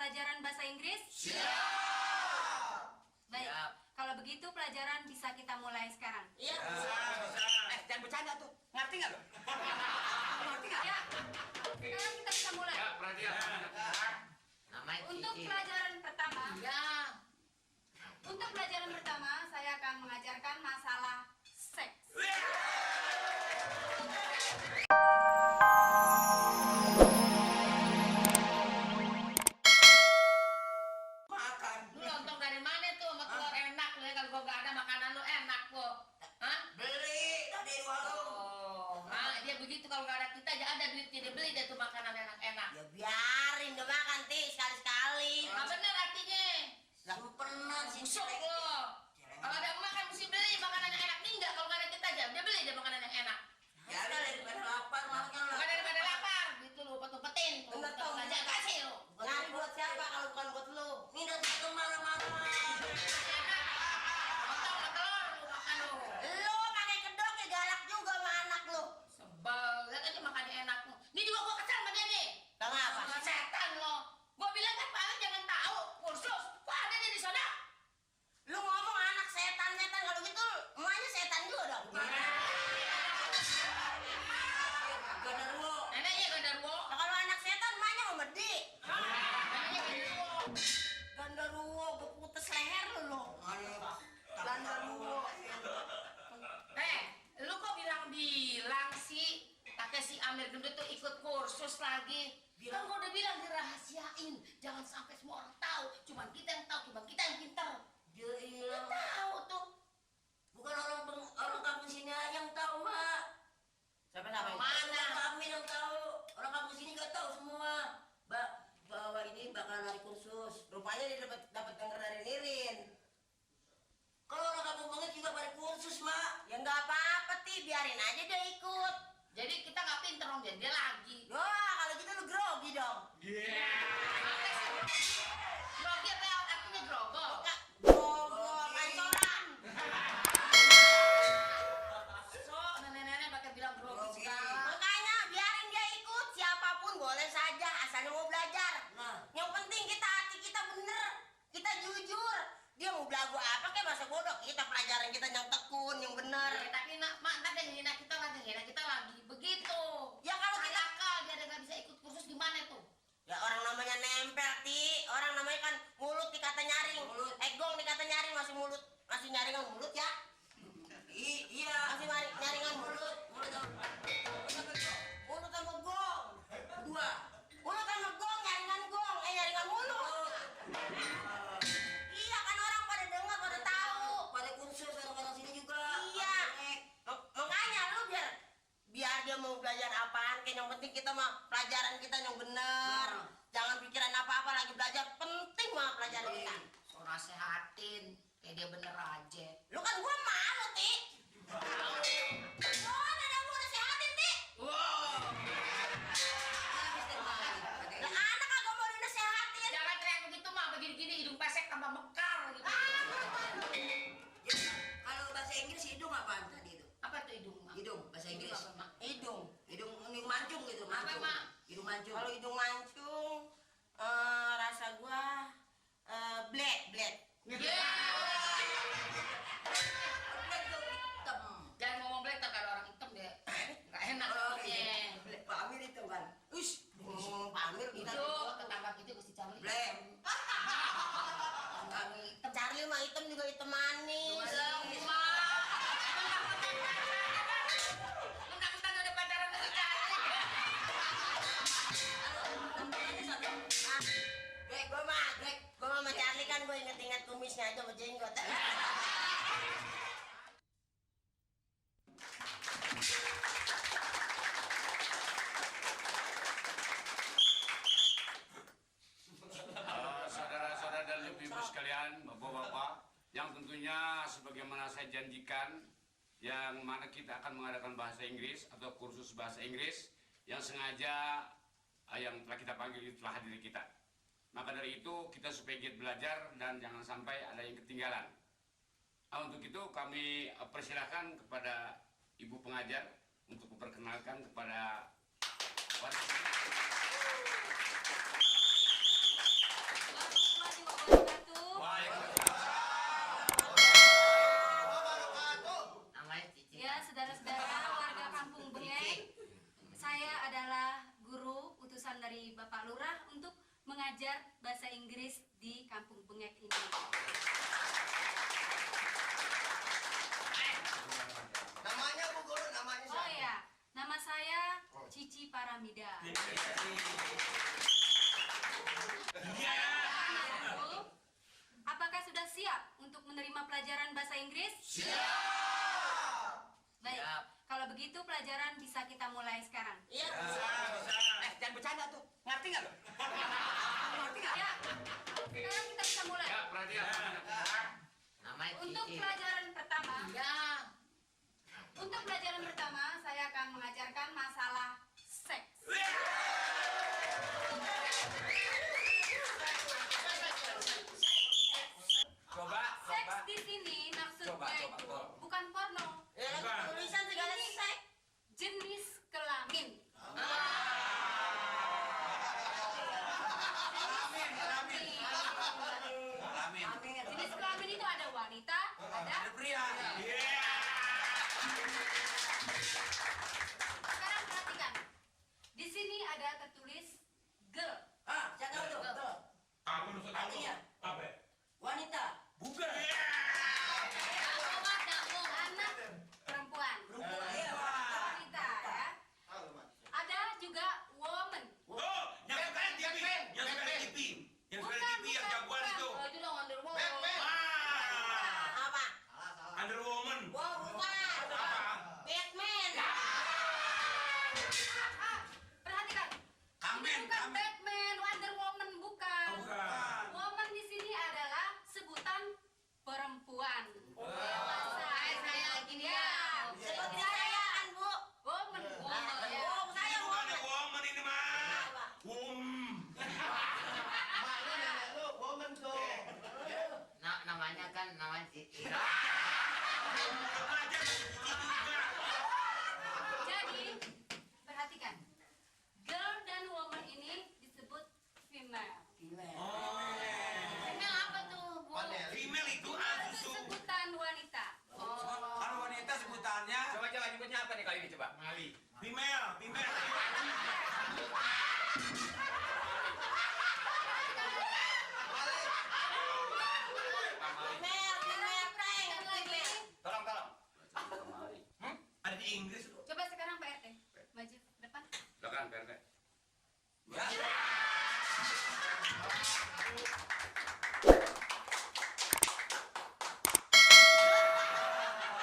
pelajaran bahasa Inggris? Siap. Baik, kalau begitu pelajaran bisa kita mulai sekarang. Iya. Jangan bercanda tuh. Ngerti nggak lo? Ngerti nggak? Ya, sekarang kita bisa mulai. Ya, perhatian. Untuk pelajaran pertama, saya akan mengajarkan masalah seks. Makan. Lu lontong dari mana tuh sama telur enak lu ya, kalau gua nggak ada makanan lu enak kok. Hah? Beli dari warung. Oh, nah dia begitu kalau nggak ada kita aja ada duitnya dia beli deh tuh makanan enak-enak. Ya biarin udah makan sekali-sekali. Nggak bener artinya. Lah pernah sih Busuk lo. Kalau ada emak kan mesti beli makanan yang enak. Nih enggak, kalau nggak ada kita aja dia beli deh makanan yang enak. Ya udah daripada lapar makan lah. Bukan daripada lapar, gitu lu umpetin. Enggak tahu aja kasih lu. Ngari buat siapa kalau bukan buat lu? Ini udah kemana-mana. Lontong sama telur lu makan lu. Lu pakai kedok ya galak juga sama anak lu. Sebel, lihat aja makannya enak lu. Ini juga gua kesal sama dia nih. Kenapa? Sama setan lo. Gua bilang kan paling jangan tahu kursus. Kok ada dia di sana? Lu ngomong anak setan-setan kalau gitu emaknya setan juga dong. Genderuwo. Neneknya genderuwo. Nah, kalau anak setan emaknya memedi. Neneknya genderuwo. Gandaruwo gue putus leher lu. Gandaruwo. Lu kok bilang-bilang sih pakai si Amir gendut tuh ikut kursus lagi. Kan gua udah bilang dirahasiain, jangan sampai semua orang tahu. Cuman kita yang tahu, cuman kita yang pintar. Dia Lu hilang. tahu tuh. Bukan orang kampung sini aja yang tahu, Mak. Siapa Mana? Orang kami yang tahu. Orang kampung sini nggak tahu semua. Bahwa ini bakal lari kursus. Rupanya dia dapat denger dari Nirin. Kalau orang kampung banget juga pada kursus, Mak. Ya nggak apa-apa, Ti. Biarin aja dia ikut. Jadi kita nggak pintar dong, jadi dia lagi. Wah, kalau gitu lu grogi dong. Grogi apa artinya grogol? Grogol, kancoran. So, nenek-nenek pakai bilang grogi segala. Makanya biarin dia ikut. Siapapun boleh saja, asalnya mau belajar. Nah. Yang penting hati kita bener. Kita jujur. Dia mau belagu apa kayak bahasa bodoh. Kita pelajaran kita yang tekun, yang bener. Ya, tapi mak ntar dia ngehina kita lagi, begitu. Ya kalau kita Akal dia nggak bisa ikut kursus gimana tuh? ya orang namanya nempel, Ti. Orang namanya kan mulut dikata nyaring. Gong dikata nyaring masih mulut. Masih nyaringan mulut ya? Iya. Masih nyaringan mulut. Mulut sama gong. Dua. Mulut sama gong, nyaringan gong. Nyaringan mulut. Iya kan orang pada dengar, pada tahu. Pada kursus orang-orang sini juga. Iya. Makanya lu biar dia mau belajar apaan, kan yang penting kita mah pelajaran kita yang bener. Jangan pikiran apa-apa lagi belajar, penting mah pelajaran kita. So nasehatin, kayak dia bener aja. Lu kan gua malu, Ti. Oh, ada gua nasehatin, Ti. Wow. Lah anak kagak mau dinasehatin. Jangan teriak begitu mah, begini-gini hidung pesek tambah mekar gitu. Kalau bahasa Inggris hidung apaan tadi itu? Apa tuh hidung mak? Hidung bahasa Inggris. Apa, Mak? Hidung. Hidung mancung gitu. Apa, Mancung. Mak? Hidung mancung. Kalau hidung mancung, rasa gua blek. Yeah. Hitam. Jangan ngomong black tak kalau orang hitam deh. Nggak enak Oh, ngomongnya. iya. Pak Amir itu kan. Ush, ngomong Pak Amir Itu kita. tetangga kita mesti Charlie. Black. Tetangga hitam. Charlie mah hitam juga hitam manis. Mentang-mentang udah pacaran sama Charlie. Gua mah sama Charlie kan gua inget-inget kumisnya aja sama jenggot. Saudara-saudara dan ibu-ibu sekalian, bapak-bapak, yang tentunya sebagaimana saya janjikan, yang mana kita akan mengadakan bahasa Inggris atau kursus bahasa Inggris yang sengaja yang telah kita panggil itu telah hadir kita. Maka dari itu kita supaya giat belajar dan jangan sampai ada yang ketinggalan. Untuk itu kami persilahkan kepada ibu pengajar untuk memperkenalkan kepada warga. dari Bapak Lurah untuk mengajar bahasa Inggris di Kampung Bengek ini. Namanya Bu Guru, namanya siapa? Oh ya, nama saya Cici Paramida. Bu, apakah sudah siap untuk menerima pelajaran bahasa Inggris? Siap. Baik, kalau begitu pelajaran bisa kita mulai sekarang. Iya. Jangan bercanda tuh. Ngerti nggak lo? Ngerti nggak? Ya, sekarang kita bisa mulai. Ya, perhatian. Namanya Untuk Cici. pelajaran pertama, Ya. untuk pelajaran pertama saya akan mengajarkan masalah seks. Coba, Seks coba. di sini maksudnya Coba, itu coba. bukan porno, Ya, tulisan segala Ini seks. jenis kelamin. Jenis kelamin itu ada wanita, ada. Pria. Sekarang perhatikan, di sini ada tertulis girl. Ah, saya tahu tuh. Tuh. Artinya wanita. Anak perempuan. Iya. Wanita ya. Ada juga woman. Bukan, bukan. Oh, itu dong Wonder Woman. Apa? Under Woman. Wow, bukan. Batman. Perhatikan. Amin, Ini bukan amin. Batman, Wonder Woman, bukan. Bukan. Woman di sini adalah sebutan perempuan. Dewasa. Saya lagi nih. Ya. Seperti sayaan, Bu. Woman. Ya. Oh, saya Bukan woman. Woman ini mah. Namanya kan namanya Cici. Jadi, perhatikan. Girl dan woman ini disebut female. Female apa tuh, Bu? Female itu Female itu susu. sebutan wanita. Kalau wanita sebutannya Coba nyebutnya apa nih kali ini coba? female, female. Female, prank. Perhatikan lagi. Tolong. Ada di Inggris. Coba sekarang Pak RT. Maju ke depan. Silakan, PRT.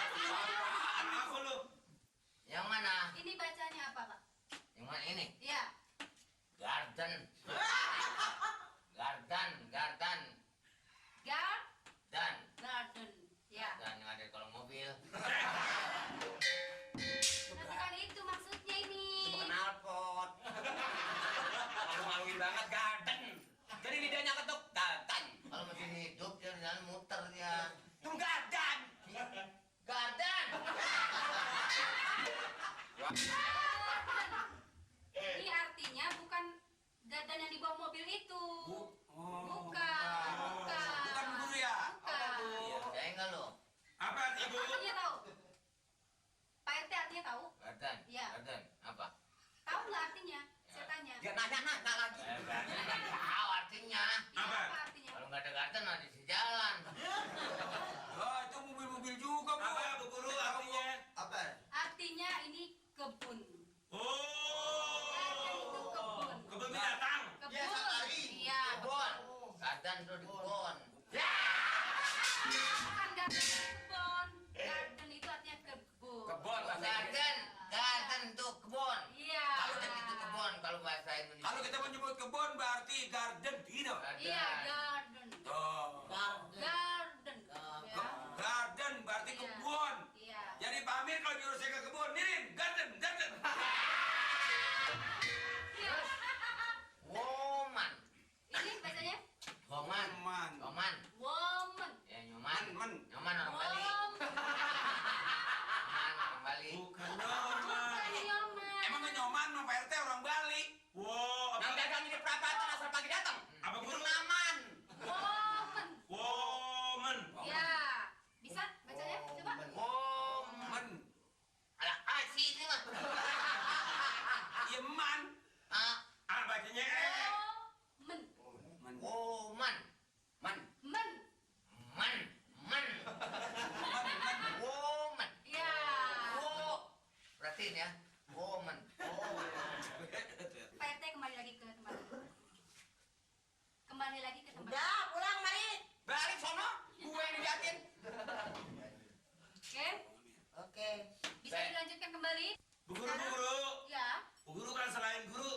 Apa lu? Yang mana? Ini bacanya apa, Pak? Yang mana ini? Iya. Garden. Garden. Garden. Ya. Dan yang ada di kolong mobil. Nah, bukan itu maksudnya ini. Knalpot. Malu-maluin banget garden. Jadi lidahnya ketuk garden. Kalau mesin hidup dia jalan muter dia. Itu garden. Garden. Ini artinya bukan garden yang di bawah mobil itu. Bukan. Bukan Bu Guru ya? Bukan. Iya, saya enggak lo. Apa arti Bu? Artinya tahu? Pak RT artinya tahu? Garden. Iya. Garden. Apa? Tahu nggak artinya? Saya tanya. Dia nanya lagi. Tahu artinya. Iya, Apa? apa artinya? Kalau nggak ada garden nanti di jalan. Oh, itu mobil-mobil juga Bu. Apa Bu Guru artinya? Apa? Artinya ini kebun. Oh. Garden itu kebun. Kebun binatang. Kebun. Iya, safari. Iya. Kebun. Garden itu di kebun. Bukan garden itu kebun. Garden itu artinya kebun. Kebun. Garden. Garden itu kebun. Iya. Kalau itu kebun, kalau bahasa Indonesia. Kalau kita menyebut kebun berarti garden tidak. Iya, garden. Oh. Garden. Ya. Garden berarti Iya. kebun. Iya. Jadi Pak Amir kalau nyuruh saya ke kebun, Nirin, garden. Iya. Woman. Ini bacanya Woman. Man. Woman. woman. Ya, nyoman. Men. Nyoman orang Bali. Woman. Nyoman orang Bali. Bukan nyoman. Bukan nyoman. Emang nyoman sama Pak RT orang Bali? Wow, Yang dagang di perapatan asal pagi datang. Apa Itu Guru? naman. Woman. Woman. Ya. Bisa bacanya? Coba. Woman. Alah, si ini mah. Iya man. Ah, Ah bacanya liatin ya. Komen. Pak RT kembali lagi ke tempat. Kembali lagi ke tempat. Udah, pulang mari. Balik sono, gue yang diliatin. Oke, Oke. bisa dilanjutkan kembali? Bu Guru, Bu Guru. Ya. Bu Guru kan selain guru,